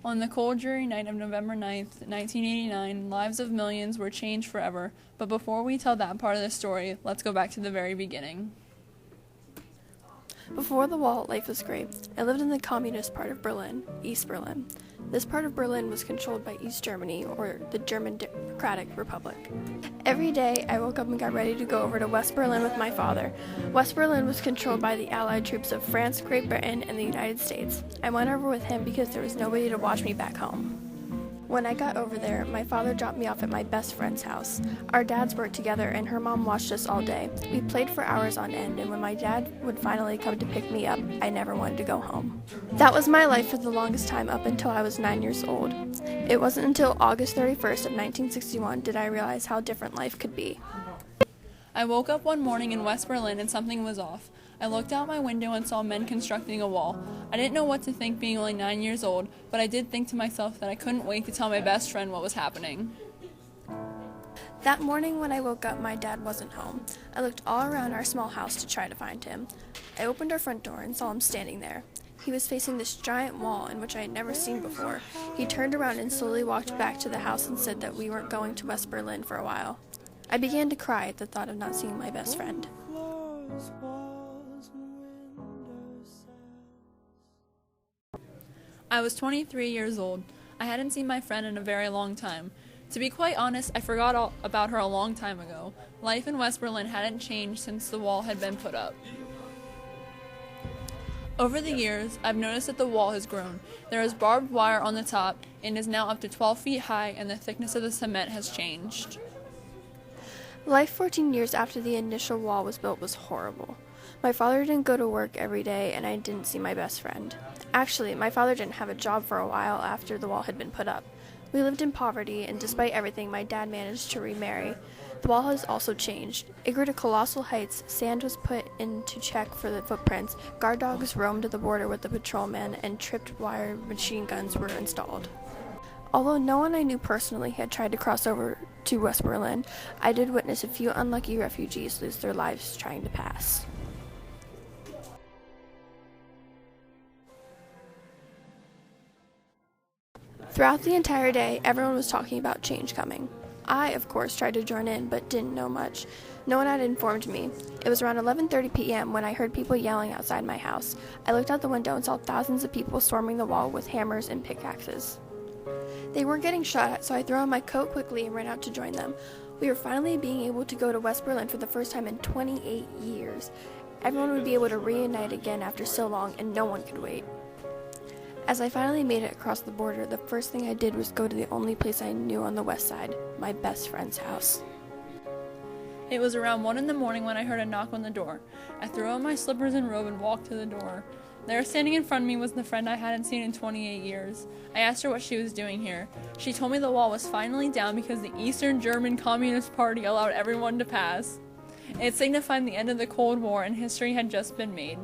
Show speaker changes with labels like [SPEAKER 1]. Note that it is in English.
[SPEAKER 1] On the cold, dreary night of November 9th, 1989, lives of millions were changed forever. But before we tell that part of the story, let's go back to the very beginning.
[SPEAKER 2] Before the wall, life was great. I lived in the communist part of Berlin, East Berlin. This part of Berlin was controlled by East Germany, or the German Democratic Republic. Every day, I woke up and got ready to go over to West Berlin with my father. West Berlin was controlled by the Allied troops of France, Great Britain, and the United States. I went over with him because there was nobody to watch me back home. When I got over there, my father dropped me off at my best friend's house. Our dads worked together and her mom watched us all day. We played for hours on end, and when my dad would finally come to pick me up, I never wanted to go home. That was my life for the longest time up until I was 9 years old. It wasn't until August 31st of 1961 did I realize how different life could be.
[SPEAKER 1] I woke up one morning in West Berlin and something was off. I looked out my window and saw men constructing a wall. I didn't know what to think being only 9 years old, but I did think to myself that I couldn't wait to tell my best friend what was happening.
[SPEAKER 2] That morning when I woke up, my dad wasn't home. I looked all around our small house to try to find him. I opened our front door and saw him standing there. He was facing this giant wall in which I had never seen before. He turned around and slowly walked back to the house and said that we weren't going to West Berlin for a while. I began to cry at the thought of not seeing my best friend.
[SPEAKER 1] I was 23 years old. I hadn't seen my friend in a very long time. To be quite honest, I forgot all about her a long time ago. Life in West Berlin hadn't changed since the wall had been put up. Over the years, I've noticed that the wall has grown. There is barbed wire on the top and is now up to 12 feet high, and the thickness of the cement has changed.
[SPEAKER 2] Life 14 years after the initial wall was built was horrible. My father didn't go to work every day, and I didn't see my best friend. Actually, my father didn't have a job for a while after the wall had been put up. We lived in poverty, and despite everything, my dad managed to remarry. The wall has also changed. It grew to colossal heights, sand was put in to check for the footprints, guard dogs roamed the border with the patrolmen, and tripped wire machine guns were installed. Although no one I knew personally had tried to cross over to West Berlin, I did witness a few unlucky refugees lose their lives trying to pass. Throughout the entire day, everyone was talking about change coming. I, of course, tried to join in, but didn't know much. No one had informed me. It was around 11:30 p.m. when I heard people yelling outside my house. I looked out the window and saw thousands of people storming the wall with hammers and pickaxes. They weren't getting shot at, so I threw on my coat quickly and ran out to join them. We were finally being able to go to West Berlin for the first time in 28 years. Everyone would be able to reunite again after so long, and no one could wait. As I finally made it across the border, the first thing I did was go to the only place I knew on the west side, my best friend's house.
[SPEAKER 1] It was around 1 in the morning when I heard a knock on the door. I threw on my slippers and robe and walked to the door. There, standing in front of me, was the friend I hadn't seen in 28 years. I asked her what she was doing here. She told me the wall was finally down because the Eastern German Communist Party allowed everyone to pass. It signified the end of the Cold War, and history had just been made.